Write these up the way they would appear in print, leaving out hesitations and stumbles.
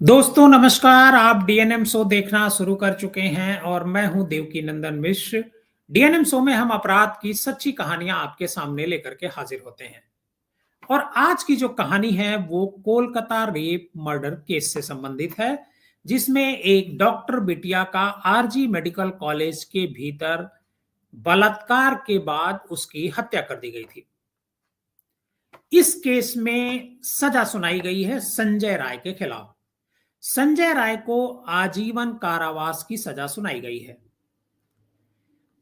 दोस्तों नमस्कार। आप डीएनएम शो देखना शुरू कर चुके हैं और मैं हूं देवकी नंदन मिश्र। डीएनएम शो में हम अपराध की सच्ची कहानियां आपके सामने लेकर के हाजिर होते हैं। और आज की जो कहानी है वो कोलकाता रेप मर्डर केस से संबंधित है, जिसमें एक डॉक्टर बिटिया का आरजी मेडिकल कॉलेज के भीतर बलात्कार के बाद उसकी हत्या कर दी गई थी। इस केस में सजा सुनाई गई है संजय राय के खिलाफ। संजय राय को आजीवन कारावास की सजा सुनाई गई है।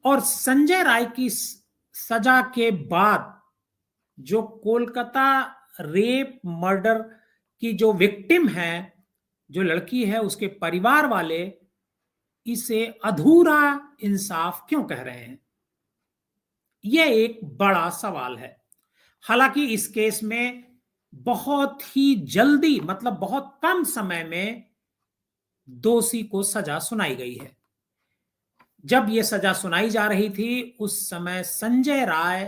और संजय राय की सजा के बाद जो कोलकाता रेप मर्डर की जो विक्टिम है, जो लड़की है, उसके परिवार वाले इसे अधूरा इंसाफ क्यों कह रहे हैं, यह एक बड़ा सवाल है। हालांकि इस केस में बहुत ही जल्दी, मतलब बहुत कम समय में दोषी को सजा सुनाई गई है। जब यह सजा सुनाई जा रही थी उस समय संजय राय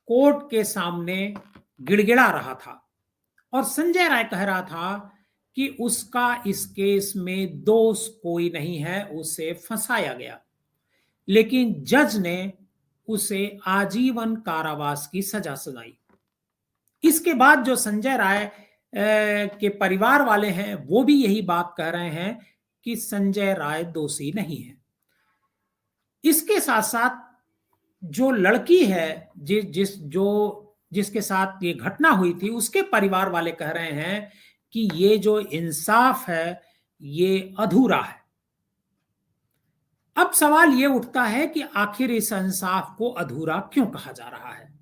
कोर्ट के सामने गिड़गिड़ा रहा था और संजय राय कह रहा था कि उसका इस केस में दोष कोई नहीं है, उसे फंसाया गया। लेकिन जज ने उसे आजीवन कारावास की सजा सुनाई। इसके बाद जो संजय राय के परिवार वाले हैं वो भी यही बात कह रहे हैं कि संजय राय दोषी नहीं है। इसके साथ साथ जो लड़की है जिसके साथ ये घटना हुई थी, उसके परिवार वाले कह रहे हैं कि ये जो इंसाफ है ये अधूरा है। अब सवाल ये उठता है कि आखिर इस इंसाफ को अधूरा क्यों कहा जा रहा है।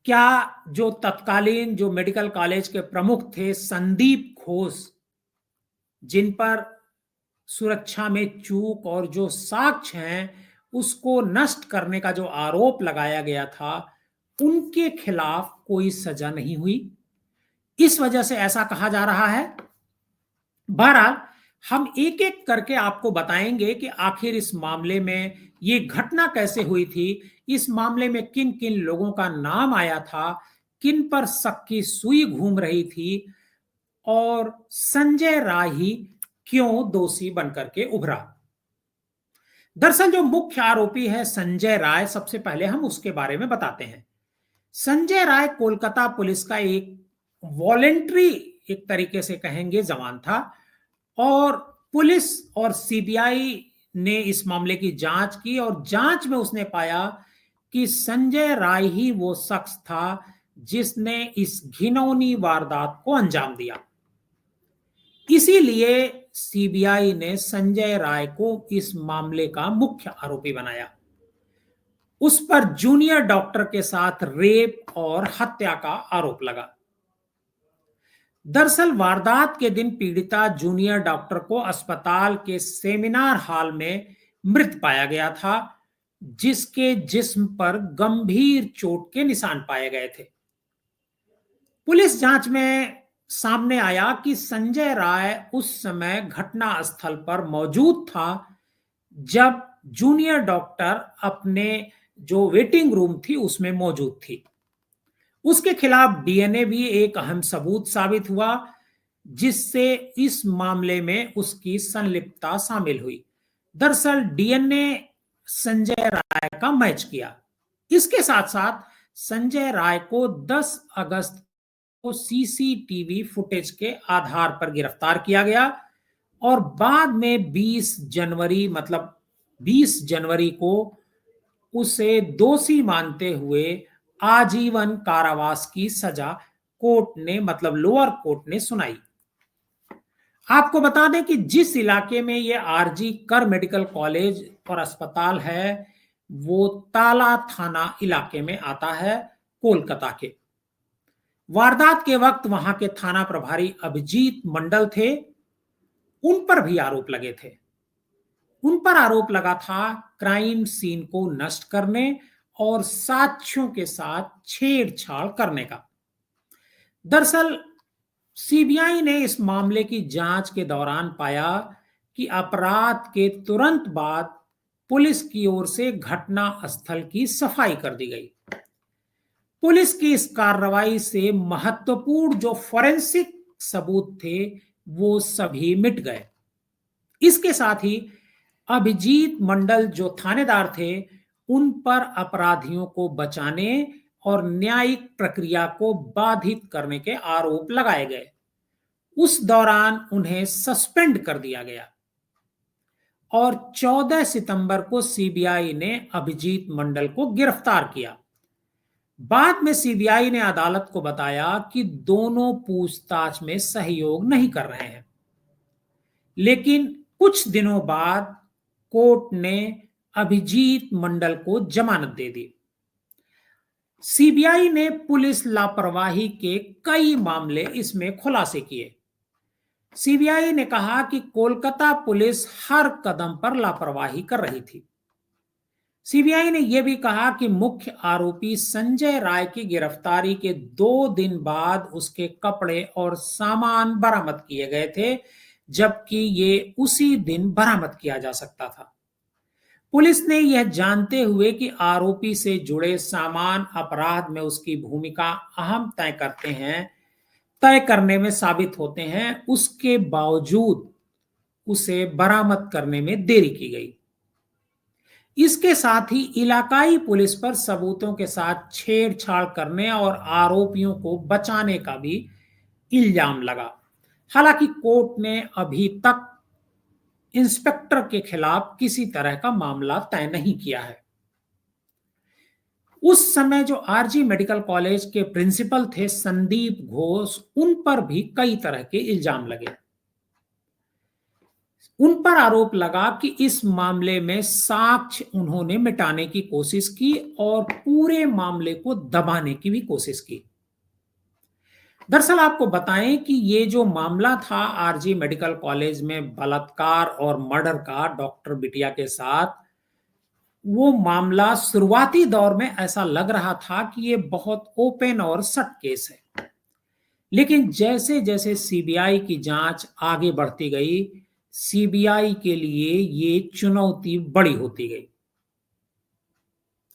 क्या जो तत्कालीन जो मेडिकल कॉलेज के प्रमुख थे संदीप घोष, जिन पर सुरक्षा में चूक और जो साक्ष्य हैं उसको नष्ट करने का जो आरोप लगाया गया था, उनके खिलाफ कोई सजा नहीं हुई, इस वजह से ऐसा कहा जा रहा है। बहरहाल हम एक एक करके आपको बताएंगे कि आखिर इस मामले में ये घटना कैसे हुई थी, इस मामले में किन किन लोगों का नाम आया था, किन पर शक की सुई घूम रही थी और संजय राय ही क्यों दोषी बनकर के उभरा। दरअसल जो मुख्य आरोपी है संजय राय, सबसे पहले हम उसके बारे में बताते हैं। संजय राय कोलकाता पुलिस का एक वॉलेंट्री, एक तरीके से कहेंगे, जवान था और पुलिस और सीबीआई ने इस मामले की जांच की और जांच में उसने पाया कि संजय राय ही वो शख्स था जिसने इस घिनौनी वारदात को अंजाम दिया। इसीलिए सीबीआई ने संजय राय को इस मामले का मुख्य आरोपी बनाया। उस पर जूनियर डॉक्टर के साथ रेप और हत्या का आरोप लगा। दरअसल वारदात के दिन पीड़िता जूनियर डॉक्टर को अस्पताल के सेमिनार हॉल में मृत पाया गया था, जिसके जिस्म पर गंभीर चोट के निशान पाए गए थे। पुलिस जांच में सामने आया कि संजय राय उस समय घटना स्थल पर मौजूद था जब जूनियर डॉक्टर अपने जो वेटिंग रूम थी उसमें मौजूद थी। उसके खिलाफ डीएनए भी एक अहम सबूत साबित हुआ, जिससे इस मामले में उसकी संलिप्तता शामिल हुई। दरअसल डीएनए संजय राय का मैच किया। इसके साथ साथ संजय राय को 10 अगस्त को सीसीटीवी फुटेज के आधार पर गिरफ्तार किया गया और बाद में 20 जनवरी, मतलब 20 जनवरी को उसे दोषी मानते हुए आजीवन कारावास की सजा कोर्ट ने, मतलब लोअर कोर्ट ने सुनाई। आपको बता दें कि जिस इलाके में ये आरजी कर मेडिकल कॉलेज और अस्पताल है वो ताला थाना इलाके में आता है, कोलकाता के। वारदात के वक्त वहां के थाना प्रभारी अभिजीत मंडल थे, उन पर भी आरोप लगे थे। उन पर आरोप लगा था क्राइम सीन को नष्ट करने और साक्ष्यों के साथ छेड़छाड़ करने का। दरअसल सीबीआई ने इस मामले की जांच के दौरान पाया कि अपराध के तुरंत बाद पुलिस की ओर से घटना स्थल की सफाई कर दी गई। पुलिस की इस कार्रवाई से महत्वपूर्ण जो फॉरेंसिक सबूत थे वो सभी मिट गए। इसके साथ ही अभिजीत मंडल जो थानेदार थे, उन पर अपराधियों को बचाने और न्यायिक प्रक्रिया को बाधित करने के आरोप लगाए गए। उस दौरान उन्हें सस्पेंड कर दिया गया और 14 सितंबर को सीबीआई ने अभिजीत मंडल को गिरफ्तार किया। बाद में सीबीआई ने अदालत को बताया कि दोनों पूछताछ में सहयोग नहीं कर रहे हैं, लेकिन कुछ दिनों बाद कोर्ट ने अभिजीत मंडल को जमानत दे दी। सीबीआई ने पुलिस लापरवाही के कई मामले इसमें खुलासे किए। सीबीआई ने कहा कि कोलकाता पुलिस हर कदम पर लापरवाही कर रही थी। सीबीआई ने यह भी कहा कि मुख्य आरोपी संजय राय की गिरफ्तारी के 2 दिन बाद उसके कपड़े और सामान बरामद किए गए थे, जबकि ये उसी दिन बरामद किया जा सकता था। पुलिस ने यह जानते हुए कि आरोपी से जुड़े सामान अपराध में उसकी भूमिका अहम तय करने में साबित होते हैं, उसके बावजूद उसे बरामद करने में देरी की गई। इसके साथ ही इलाकाई पुलिस पर सबूतों के साथ छेड़छाड़ करने और आरोपियों को बचाने का भी इल्जाम लगा। हालांकि कोर्ट ने अभी तक इंस्पेक्टर के खिलाफ किसी तरह का मामला तय नहीं किया है। उस समय जो आरजी मेडिकल कॉलेज के प्रिंसिपल थे संदीप घोष, उन पर भी कई तरह के इल्जाम लगे। उन पर आरोप लगा कि इस मामले में साक्ष्य उन्होंने मिटाने की कोशिश की और पूरे मामले को दबाने की भी कोशिश की। दरअसल आपको बताएं कि ये जो मामला था आरजी मेडिकल कॉलेज में बलात्कार और मर्डर का डॉक्टर बिटिया के साथ, वो मामला शुरुआती दौर में ऐसा लग रहा था कि ये बहुत ओपन और सट केस है। लेकिन जैसे जैसे सीबीआई की जांच आगे बढ़ती गई, सीबीआई के लिए ये चुनौती बड़ी होती गई।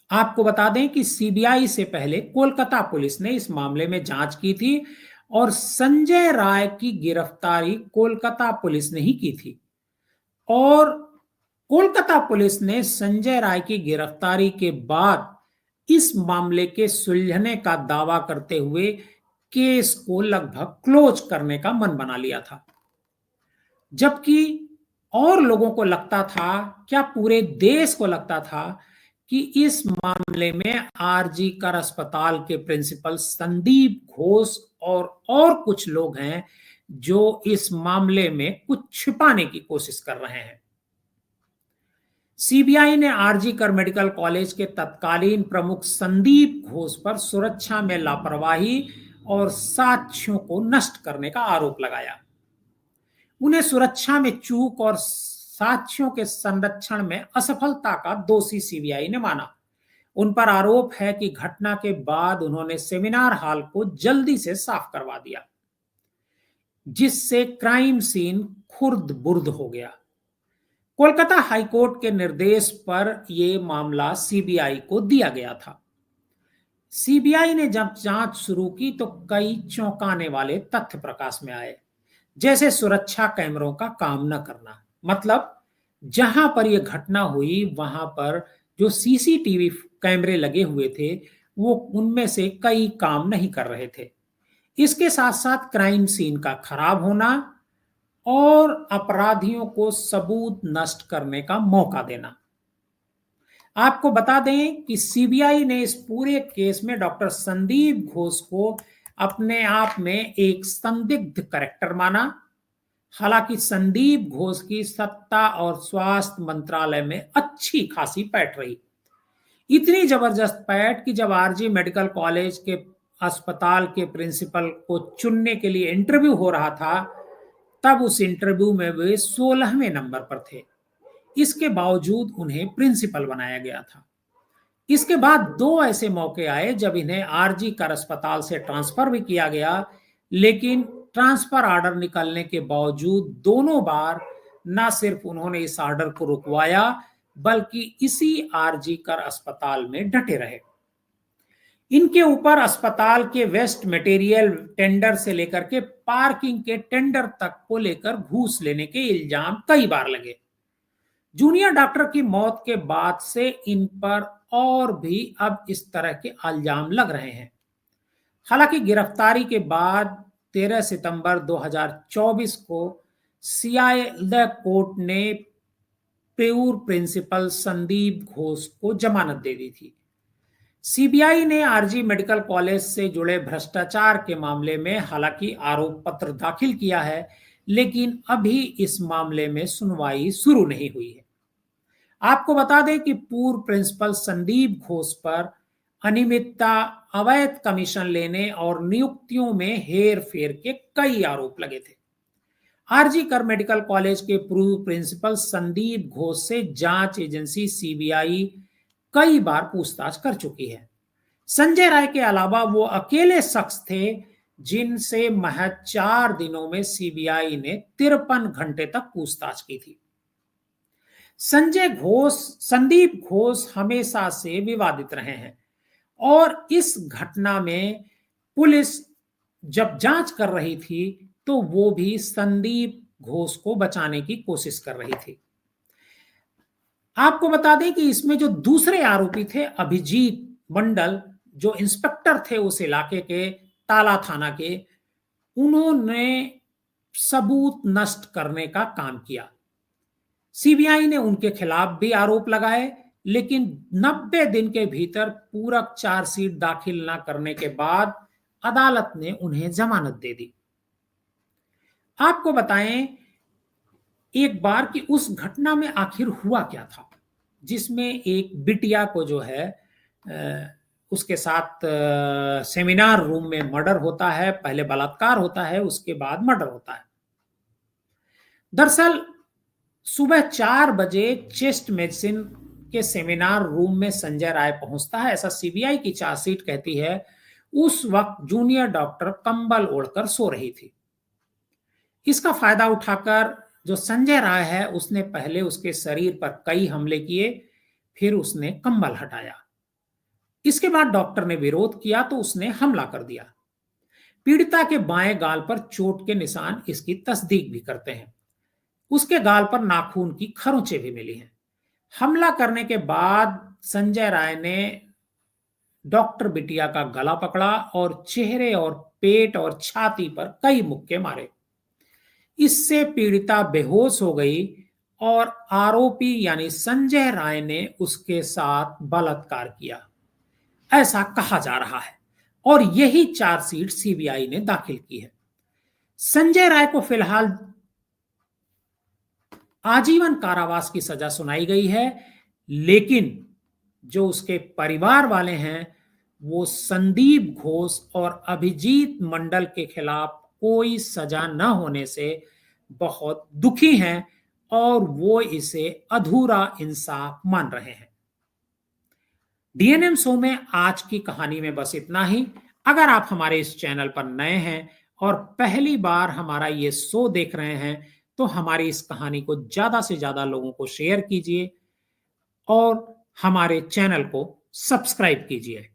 आपको बता दें कि सीबीआई से पहले कोलकाता पुलिस ने इस मामले में जांच की थी और संजय राय की गिरफ्तारी कोलकाता पुलिस ने ही की थी। और कोलकाता पुलिस ने संजय राय की गिरफ्तारी के बाद इस मामले के सुलझने का दावा करते हुए केस को लगभग क्लोज करने का मन बना लिया था। जबकि और लोगों को लगता था, क्या पूरे देश को लगता था, कि इस मामले में आरजी कर अस्पताल के प्रिंसिपल संदीप घोष और कुछ लोग हैं जो इस मामले में कुछ छिपाने की कोशिश कर रहे हैं। सीबीआई ने आरजी कर मेडिकल कॉलेज के तत्कालीन प्रमुख संदीप घोष पर सुरक्षा में लापरवाही और साक्ष्यों को नष्ट करने का आरोप लगाया। उन्हें सुरक्षा में चूक और साक्ष्यों के संरक्षण में असफलता का दोषी सीबीआई ने माना। उन पर आरोप है कि घटना के बाद उन्होंने सेमिनार हॉल को जल्दी से साफ करवा दिया, जिससे क्राइम सीन खुर्द बुर्द हो गया। कोलकाता हाईकोर्ट के निर्देश पर यह मामला सीबीआई को दिया गया था। सीबीआई ने जब जांच शुरू की तो कई चौंकाने वाले तथ्य प्रकाश में आए, जैसे सुरक्षा कैमरों का काम न करना। मतलब जहां पर यह घटना हुई वहां पर जो सीसीटीवी कैमरे लगे हुए थे, वो उनमें से कई काम नहीं कर रहे थे। इसके साथ साथ क्राइम सीन का खराब होना और अपराधियों को सबूत नष्ट करने का मौका देना। आपको बता दें कि सीबीआई ने इस पूरे केस में डॉक्टर संदीप घोष को अपने आप में एक संदिग्ध कैरेक्टर माना। हालांकि संदीप घोष की सत्ता और स्वास्थ्य मंत्रालय में अच्छी खासी पैठ रही। इतनी जबरदस्त पैठ कि जब आरजी मेडिकल कॉलेज के अस्पताल के प्रिंसिपल को चुनने के लिए इंटरव्यू हो रहा था, तब उस इंटरव्यू में वे 16वें नंबर पर थे। इसके बावजूद उन्हें प्रिंसिपल बनाया गया था। इसके बाद 2 ऐसे मौके आए जब इन्हें आरजी कर अस्पताल से ट्रांसफर भी किया गया, लेकिन ट्रांसफर ऑर्डर निकलने के बावजूद दोनों बार न सिर्फ उन्होंने इस ऑर्डर को रुकवाया, बल्कि इसी आरजी कर अस्पताल में डटे रहे। इनके ऊपर अस्पताल के वेस्ट मटेरियल टेंडर से लेकर के पार्किंग के टेंडर तक को लेकर घूस लेने के इल्जाम कई बार लगे। जूनियर डॉक्टर की मौत के बाद से इन पर और भी अब इस तरह के इल्जाम लग रहे हैं। हालांकि गिरफ्तारी के बाद 13 सितंबर 2024 को सियालदह कोर्ट ने पेऊर प्रिंसिपल संदीप घोष को जमानत दे दी थी। सीबीआई ने आरजी मेडिकल कॉलेज से जुड़े भ्रष्टाचार के मामले में हालांकि आरोप पत्र दाखिल किया है, लेकिन अभी इस मामले में सुनवाई शुरू नहीं हुई है। आपको बता दें कि पूर्व प्रिंसिपल संदीप घोष पर अनियमितता, अवैध कमीशन लेने और नियुक्तियों में हेर फेर के कई आरोप लगे थे। आरजी कर मेडिकल कॉलेज के पूर्व प्रिंसिपल संदीप घोष से जांच एजेंसी सीबीआई कई बार पूछताछ कर चुकी है। संजय राय के अलावा वो अकेले शख्स थे जिनसे महज 4 दिनों में सीबीआई ने 53 घंटे तक पूछताछ की थी। संदीप घोष हमेशा से विवादित रहे हैं और इस घटना में पुलिस जब जांच कर रही थी तो वो भी संदीप घोष को बचाने की कोशिश कर रही थी। आपको बता दें कि इसमें जो दूसरे आरोपी थे अभिजीत मंडल, जो इंस्पेक्टर थे उस इलाके के ताला थाना के, उन्होंने सबूत नष्ट करने का काम किया। सीबीआई ने उनके खिलाफ भी आरोप लगाए, लेकिन 90 दिन के भीतर पूरक चार्जशीट दाखिल न करने के बाद अदालत ने उन्हें जमानत दे दी। आपको बताएं एक बार कि उस घटना में आखिर हुआ क्या था, जिसमें एक बिटिया को जो है उसके साथ सेमिनार रूम में मर्डर होता है, पहले बलात्कार होता है, उसके बाद मर्डर होता है। दरअसल सुबह 4 बजे चेस्ट मेडिसिन के सेमिनार रूम में संजय राय पहुंचता है, ऐसा सीबीआई की चार्जशीट कहती है। उस वक्त जूनियर डॉक्टर कंबल ओढ़कर सो रही थी। इसका फायदा उठाकर जो संजय राय है उसने पहले उसके शरीर पर कई हमले किए, फिर उसने कंबल हटाया। इसके बाद डॉक्टर ने विरोध किया तो उसने हमला कर दिया। पीड़िता के बाएं गाल पर चोट के निशान इसकी तस्दीक भी करते हैं। उसके गाल पर नाखून की खरोंचें भी मिली हैं। हमला करने के बाद संजय राय ने डॉक्टर बिटिया का गला पकड़ा और चेहरे और पेट और छाती पर कई मुक्के मारे। इससे पीड़िता बेहोश हो गई और आरोपी यानी संजय राय ने उसके साथ बलात्कार किया, ऐसा कहा जा रहा है और यही चार्जशीट सीबीआई ने दाखिल की है। संजय राय को फिलहाल आजीवन कारावास की सजा सुनाई गई है, लेकिन जो उसके परिवार वाले हैं वो संदीप घोष और अभिजीत मंडल के खिलाफ कोई सजा न होने से बहुत दुखी हैं और वो इसे अधूरा इंसाफ मान रहे हैं। डीएनएम शो में आज की कहानी में बस इतना ही। अगर आप हमारे इस चैनल पर नए हैं और पहली बार हमारा ये शो देख रहे हैं तो हमारी इस कहानी को ज्यादा से ज्यादा लोगों को शेयर कीजिए और हमारे चैनल को सब्सक्राइब कीजिए।